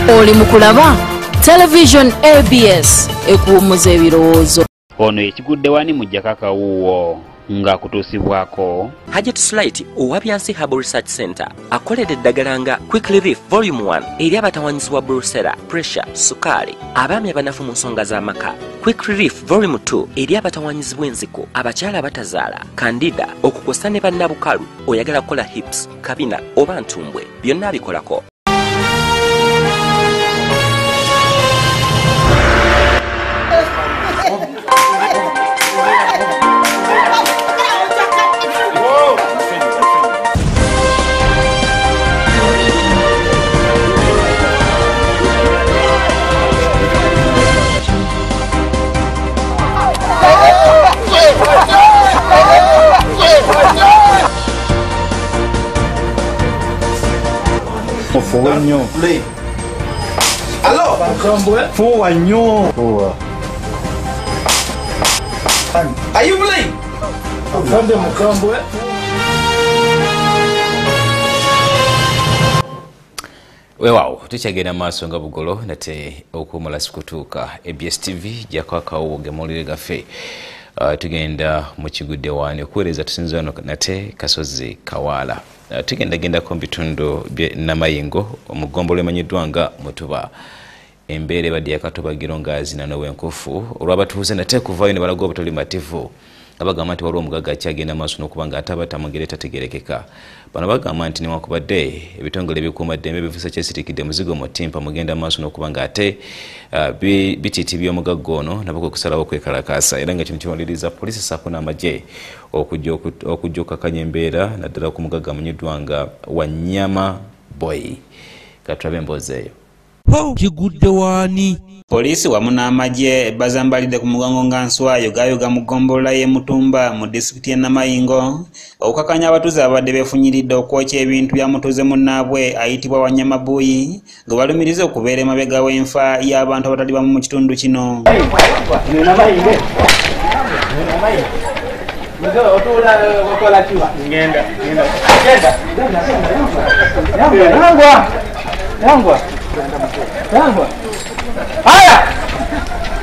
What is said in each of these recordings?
Oli mukulaba television ABS ekuumuza ebirowoozo. Ono ekigudde wani mu Gyako Akawuuwo nga kutuusibwako. Hajat Slight owa Byansi Herbal Research Center akoledde eddagala nga Quick Relief Volume 1 eri abatawanyizibwa brusela, pressure, sukali, abaami abanafu mu nsonga z'amaka. Quick Relief Volume 2 eri abatawanyizibwa enziko, abakyala abatazaala, kandida, okukosa ne bannabukalu, oyagala kola hips, kabina oba ntumbwe, byonna bikolako. Hello. Are you playing? Wewawo tukyagenda maaso nga bugolo nate okumala sikutuuka ABS TV Gyako Akawuuwo gemulire gaffe tugenda mu kigudde wani okuweereza tusinza wano nate Kasozi Kawaala tugenda ku bitundu namayingo omugombolo emanyiddwa nga Mutuba embeera ebadde yakatobagiro nga zina n'owenkufu olw'abatuuze nate kuvaayo ne balaga obutali mativu abagamba nti waliwo omugaga akyagenda maaso n'okuba nga atabata mu ngeri etategerekeka. Bano bagamba nti newankubadde ebitongole ebikuumaddembe bivusa kyesitikidde muzigo mu ttimpa mugenda maaso n'okuba nga ate bitiiti by'omugagga ono nabo kwe kusalawo kwekalakaasa era nga kino kiwaliriza poliisi ssaako n'amagye okujja okukakanya embeera naddala ku mugagga amanyiddwa nga Wanyama Boy. Katulabe emboozi eyo. Kigudde wani? Poliisi wamu n'amagye bazambalidde ku mugongo nga nswayo gayoga mu ggombolola y'e Mutumba mu disitulikiti y'e Namayingo okukakanya abatuuze abadde beefunyiridde okwokya ebintu bya mutuuze munnaabwe ayitibwa Wanyama Boy gwe balumiriza okubeera emabega w'enfa y'abantu abatali bamu mu kitundu kino.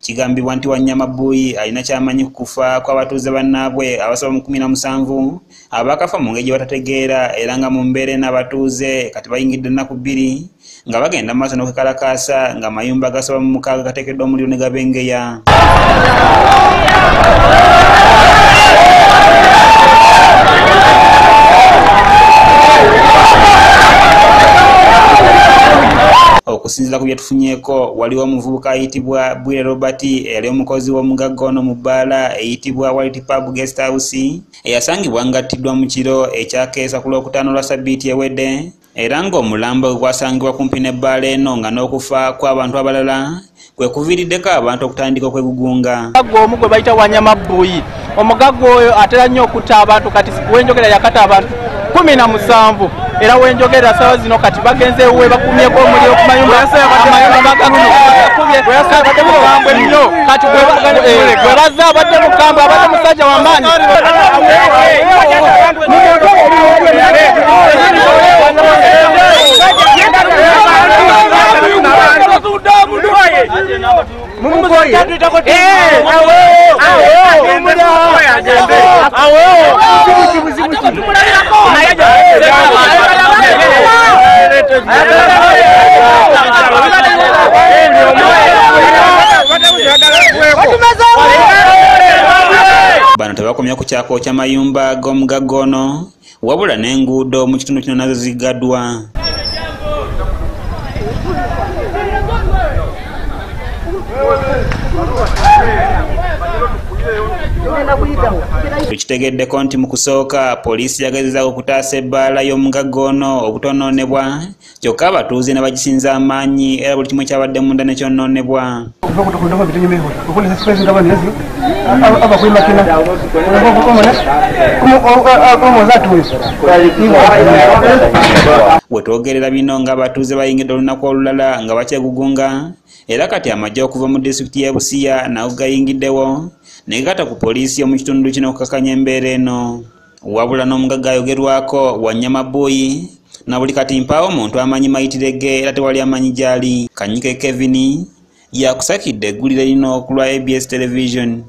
Kigambibwa nti Wanyama Boy alina kyamanyi ku kufa kw'abatuuze bannaabwe abasaba mu 17 abakafa mu ngeri gye batategeera era nga mu mbeera n'abatuuze kati bayingidde ennaku 2 nga bagenda maaso n'okwekalakaasa nga amayumba gasaba mu 6 gateekeddwa omuliro ne gabengeya. Okusinziira ku byetufunyeeko waliwo omuvubuka ayitibwa Bwire Robert eyali omukozi w'omugagga ono mu bbaala eyitibwa White Pub Guest House eyasangibwa ng'attiddwa mu kiro ekyakeesa ku Lwokutaano lwa Ssabbiiti ewedde era ng'omulambo gwe gwasangibwa kumpi n'ebbaala eno nga n'okufa kw'abantu abalala kwe kuviiriddeko abantu okutandika okwegugunga. Omugagga omu gwe bayita Wanyama Boy omugagga oyo atera nnyo okutta abantu kati wenjogera yakata abantu 17 era wenjogera sawa zino kati bagenze uwe bakumyeko omuliro ku mayumba abadde mukambwe nnyo kati gwe bazza abadde mukambwe abadde musajja w'amaanyi. Bano tebakomya ku kyako ky'amayumba g'omugagga ono wabula n'enguudo mu kitundu kino nazo ziggaddwa. Tukitegeddeko nti mu kusooka poliisi yagezezaako okutaasa ebbaala y'omugagga ono obutonoonebwa kyokka abatuuze ne bagisinza amaanyi era buli kimu kyabadde munda ne kyonoonebwa. Wetwogerera bino ng'abatuuze bayingidde olunaku olulala nga bakyegugunga era kati amagye okuva mu disitulikiti y'e Busia nago gayingiddewo ne gata ku poliisi omu kitundu kino okukakanya embeera eno. Wabula n'omugagga ayogerwako Wanyama Boy na buli kati mpaawo omuntu amanyi mayitire ge era tewali amanyi gyali. Kanyike Kevin yakusakidde eggulire lino ku lwa ABS Television.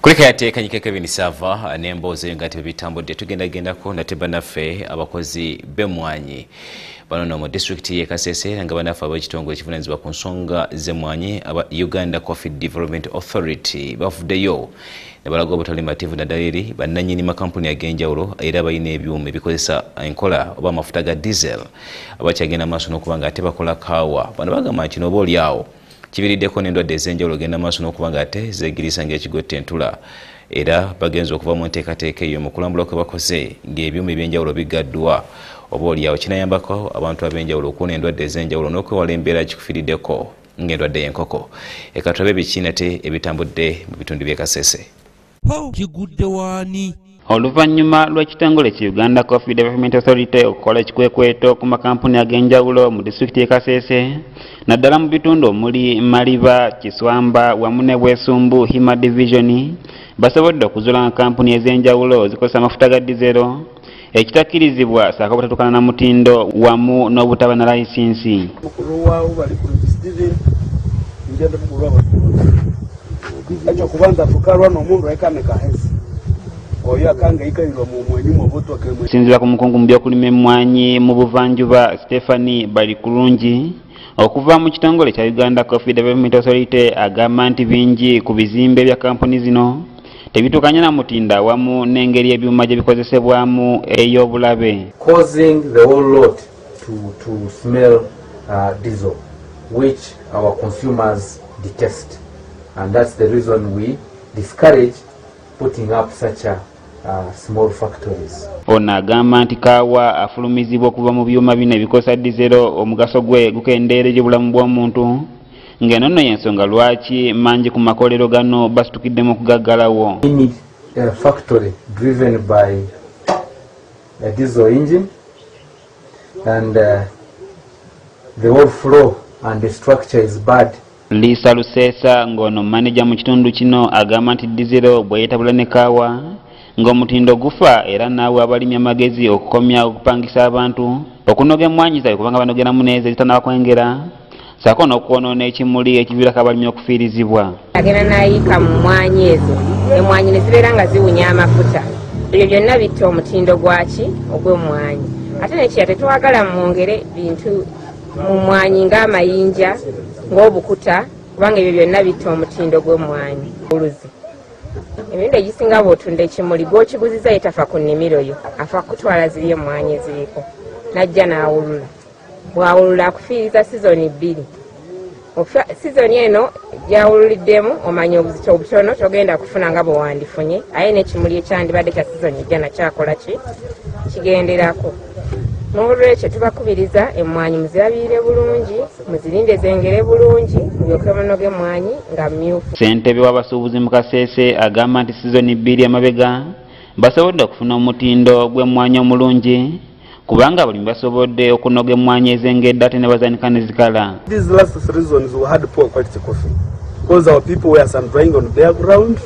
Kulika yate Kanyike Kevin Sava n'emboozi nga tebitambudde tugendagendako nate bannaffe abakozi b'emmwanyi bano mu disitulikiti y'e Kasese nga bannaffe ab'ekitongole ekivunaanyizibwa ku nsonga z'emmwanyi aba Uganda Coffee Development Authority bavuddeyo ne balaga obutali mativu na daliri bannannyini makampuni ag'enjawulo era abalina ebyuma ebikozesa enkola oba amafuta ga diesel abakyagenda maaso n'okuba nga ate bakola kaawa. Bano bagamba nti n'oba oliawo kibiriddeko n'endwadde ez'enjawulo genda maaso n'okuba nga ate zeegirisa ng'ekigotta entula era bagenza okuva mu nteekateeka eyo mu kulambula kwe bakoze ng'ebyuma eby'enjawulo bigaddwa oba oliawo kinayambako abantu ab'enjawulo okuwona endwadde ez'enjawulo n'okwewala embeera kikufiriddeko ng'endwadde y'enkoko. Eka tulabe biki nate ebitambudde mu bitundu by'e Kasese. Kigudde waani? Oluvannyuma lw'ekitongole ki Uganda Coffee Development Authority okukola ekikwekweto ku makampuni ag'enjawulo mu disitulikiti y'e Kasese naddala mu bitundu omuli Maliba, Kiswamba wamu ne Bwesumbu Hima Division basobodde okuzuula kampuni ez'enjawulo zikozesa amafuta ga dizero ekitakkirizibwa saako butatukana na mutindo wamu n'obutaba na layisinsi. Kubanza tukarwa n'omundu ayikaneka hesi oyo akangayikayirwa mu mwenyi mu buto kemwe. Sinzira ku mukungu mu by'okulima emmwanyi mu buvanjuba Stephanie Balikulungi okuva mu kitongole kya Uganda Coffee Development Authority agamba nti bingi ku bizimbe bya kampuni zino tebitukanya na mutinda wamu n'engeri ebyuma gye bikozesebwamu ey'obulabe, causing the whole lot to smell diesel, which our consumers detest. And that's the reason we discourage putting up such small factories. Ono agamba nti kaawa afulumizibwa okuva mu byuma bino ebikozesa dizero omugaso gwe gukendeereje bulamu bw'omuntu ng'eno nno y'ensonga lwaki mangi ku makolero gano basitukiddemu okugaggalawo. We need a factory driven by a diesel engine and the whole flow and the structure is bad. Lisa Lusesa ng'ono manager mu kitundu kino agamba nti dizero bwe yeetabula ne kaawa ng'omutindo gufa era naawe abalimi amagezi okukomya okupangisa abantu okunoga emmwanyi zaabwe kubanga banogeramu neeza ezitannaba kwengera saako n'okwonoona ekimuli ekiviirako abalimi okufiirizibwa. Agenda n'ayiika mu mmwanyi ezo emmwanyi ne zibeera nga ziwunya amafuta ebyo byonna bitta omutindo gwaki ogw'emmwanyi ate nekiya tetwagala mwongere bintu mu mmwanyi ng'amayinja ng'obukuta kubanga ebyo byonna bitta omutindo gw'emmwanyi. Oluzi emirundi egisinga bw'otunda ekimuli gw'okiguziza yetafa ku nnimiro yo afa kutwala ziri emmwanyi eziriko n'ajja n'awulula bw'awulula akufiiriza sizoni 2 sizoni eno gyawululiddemu omanya obuzito obutono togenda kufuna nga bwe wandifunye aye n'ekimuli ekyandibadde kya sizoni ejja nakyakola ki kigenderako. N'olwekyo tubakubiriza emmwanyi muzirabirire bulungi muzirinde zengere bulungi mulyoke munoge emmwanyi nga mmyufu. Ssentebe w'abasuubuzi mu Kasese agamba nti sizoni 2 emabega basobodde okufuna omutindo gw'emmwanyi omulungi kubanga abalimi basobodde okunoga emmwanyi ezengedde ate ne bazaanika ne zikala. These last seasons we had poor quality coffee because our people were sun drying on bare ground,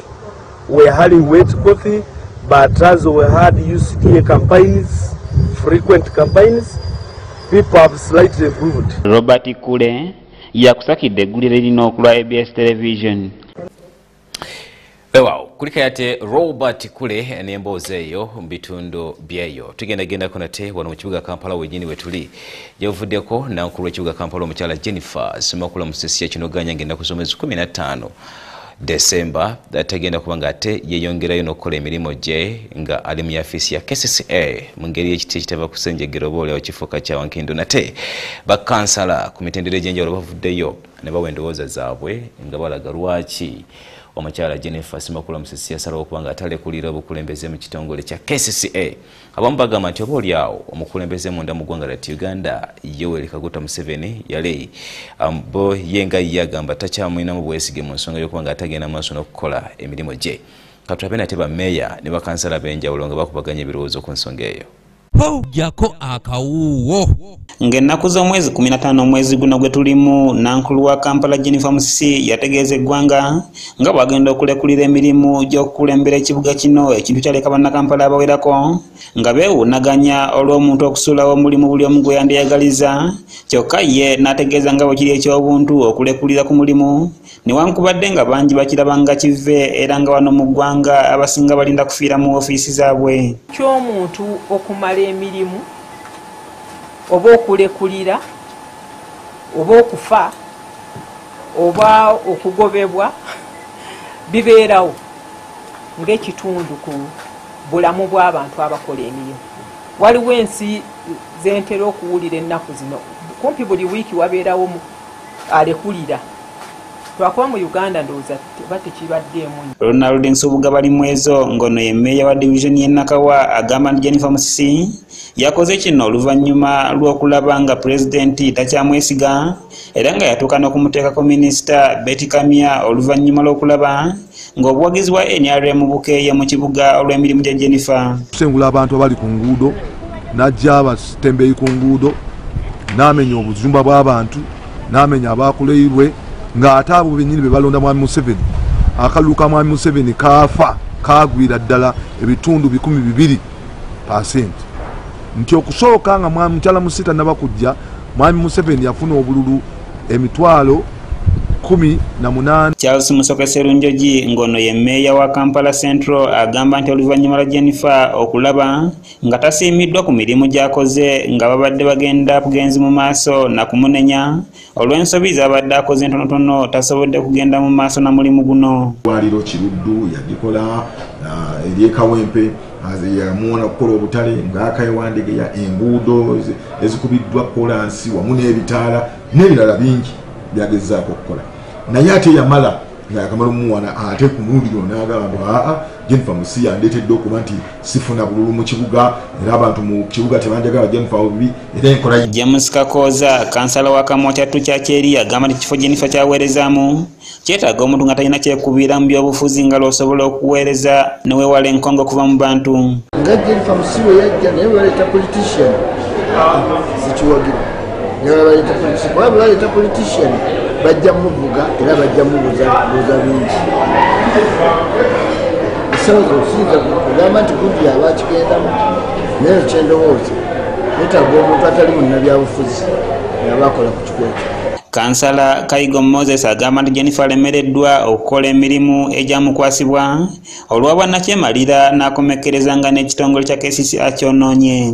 we were having wet coffee, but as we had UCDA campaigns, frequent campaigns, people have slightly improved. Robert Kule yakusakidde eggulire lino ku lwa ABS Television. Wow, kulika yate Robert Kule n'emboozi eyo mu bitundu byeyo. Tugendagendako nate wano mu kibuga Kampala wenyini wetuli yavuddeko nankulu w'ekibuga Kampala omukyala Jenifer Simakula Musisi yakinoganya ngenda kusoma mwezi 15 Desemba tagenda kuba nga ate yeyongerayo n'okukola emirimu gye nga ali mu yafisi ya KCCA mu ngeri y'ekiti ekitava kusenjegera oba olyawo kifuuka kya Wankindu nate bakansala ku mitendera egy'enjawulo bavuddeyo ne bawa endowooza zaabwe nga balaga lwaki omukyala Jenifer Simakula Musisi yasalawo okuba nga atalekulira obukulembeze mu kitongole kya KCCA. Abamu bagamba nti oba olyawo omukulembeze munda mu ggwanga lya Uganda Yoweri Kaguta Museveni yali bo yenga yagamba takyamwinamu bwesige mu nsonga y'okuba nga atagenda maaso n'okukola emirimu gye. Katulabe nate bammeeya ne bakansala b'enjawulo nga bakubaganya ebirowoozo ku nsonga eyo. Gyako Akawuuwo. Ng'ennaku z'omwezi 15 omwezi guno gwe tulimu, Nankulu wa Kampala Jenifer Musisi yategeeza eggwanga nga bw'agenda okulekulira emirimu gy'okukulembera ekibuga kino, ekintu kyaleka bannakampala abawerako nga beewuunaganya olw'omuntu okusuulawo omulimu buli omu gwe yandiyagaliza, kyokka ye n'ategeeza nga bwe kiri eky'obuntu okulekulira ku mulimu newankubadde nga bangi bakiraba nga kive era nga wano mu ggwanga abasinga balinda kufiira mu ofiisi zaabwe. Ky'omuntu okumala emirimu oba okulekulira oba okufa oba okugobebwa bibeerawo ng'ekitundu ku bulamu bw'abantu abakola emirimu. Waliwo ensi zentera okuwulira ennaku zino kumpi buli wiiki wabeerawo alekulira. Twakuba mu Uganda ndowooza teba tekibaddeemu. Ronald Nsubuga bali mu ezo ng'ono ye mmeeya wa divisioni y'e Nakawa agamba nti Jenifer Musisi yakoze kino oluvannyuma lw'okulaba nga pulezidenti takyamwesiga era nga yatuuka n'okumuteekako minisita Betty Kamya oluvannyuma lw'okulaba ng'obuwagizi bwa NRM bukeeye mu kibuga olw'emirimu gya Jenifer. Kusengula abantu abali ku nguudo, n'ajja abatembeeyi ku nguudo, n'amenya obuzumba bw'abantu, n'amenya abaakuleirwe nga ate abo bennyini be balonda mwami Museveni. Akalulu ka mwami Museveni kaafa kaagwira ddala ebitundu 200%. Nti okusooka nga mwami Mukyala Musita nabakujja mwami Museveni yafuna obululu emitwalo 18. Charles Musokese Runjoji ng'ono ye mmeeya wa Kampala Central agamba nti oluvannyuma lwa Jenifer okulaba nga tasiimiddwa ku mirimu gy'akoze nga babadde bagenda bugenzi mu maaso na kumunenya olw'ensobi z'abadde akoze entonotono tasobodde kugenda mu maaso na mulimu guno. Waliro Kiruddu yagikola ery'ekawempe yamuwona okukola obutale ng'akayewandegeya enguudo ezikubiddwa kolansi wamu n'ebitaala n'ebirala bingi byagezaako okukola. Naye ate yamala ng'akamala omuwana ate ku mulundi guno n'agamba Jenifer Musisi yandeetedde okuba nti sifuna bululu mu kibuga era abantu mu kibuga tebanjagala Jenifer obubi era enkola. James Kakoza kansala wa Kamwatatu kya Kyeri agamba nti kifo Jenifer kyaweerezaamu kyetaaga omuntu nga talina kyekubiira mu by'obufuzi nga lw'osobola okuweereza ne weewala enkongo okuva mu bantu. Nga Jenifer Musisi we yajja naye baleeta politician sikiwagira naye baleeta politician wabula baleeta politician bajja muvuga era bajja mubuza bingi. Esawo z'osinza kugamba nti kumpi abakigendamu naye kyendowooza neetaaga omuntu atali munnabyabufuzi abakola ku kikwekyo. Kansala Kayigo Moses agamba nti Jenifer alemereddwa okukola emirimu egyamukwasibwa olw'obwannakyemalira n'akomekkerezanga n'ekitongole kya KCC akyonoonye.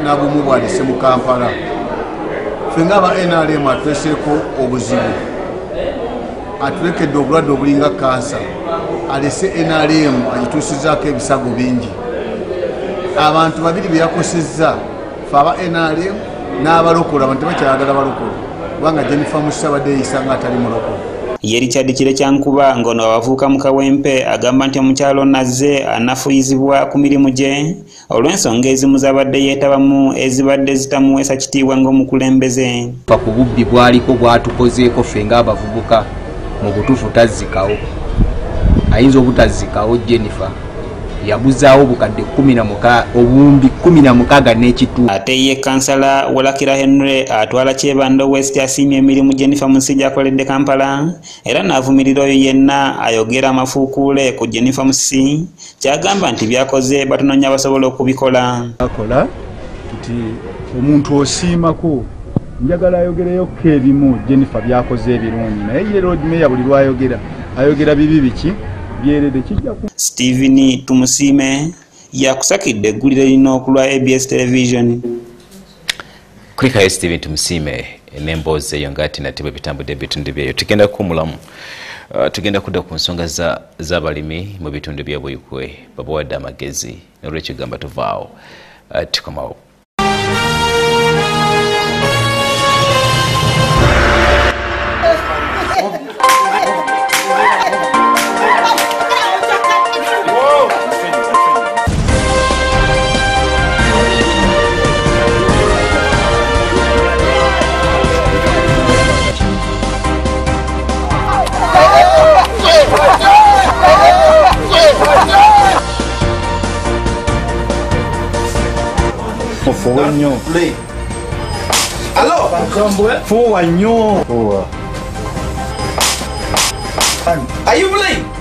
N'abumu bwalese mu Kampala ffe ng'aba NRM atweseeko obuzibu atulekedde obulwadde obulinga kansa alese NRM agituusizaako ebisago bingi. Abantu babiri be yakosezza ffe aba NRM n'abalokola abantu tebakyayagala balokola kubanga Jenifer Musisi abadde yeeyisa nga atali mulokola. Ye Richard Kirekyankuba ng'ono abavuuka mu Kawempe agamba nti omukyalo nazze anafuyizibwa ku mirimu gye olw'ensonga ezimu z'abadde yeetabamu ezibadde zitamuweesa kitiibwa ng'omukulembeze. Ku bubbi bwaliko bwatukozeeko ffe ng'abavubuka mu butuufu tazzikawo, ayinza obutazzikawo. Jenifer yabuzaawo obukadde 16 n'ekitundu. Ate ye kansala Walakira Henry atwala Kyebando West asiimye emirimu Jenifer Musisi gy'akoledde Kampala era n'avumirira oyo yenna ayogera amafuukuule ku Jenifer Musisi kyagamba nti byakoze batunoonya basobola okubikola. Akola nti omuntu osiimako njagala ayogereyokko ebimu Jenifer byakoze ebirungi naye ye Lord Mayor buli lwayogera bibi biki byeredde kijja ku. Stephen Tumusiime yakusakidde eggulire lino ku lwa ABS Television. Kulikayo Stephen Tumusiime n'emboozi eyo ng'ati nate bwe bitambudde ebitundu byayo. Tugenda kumulamu tugenda kudda ku nsonga z'abalimi mu bitundu bya Buyikwe babawadde amagezi n'olw'ekigamba tuvaawo tukomawo. Fuwa nnyo. Hello. Fuwa nnyo. Are you playing?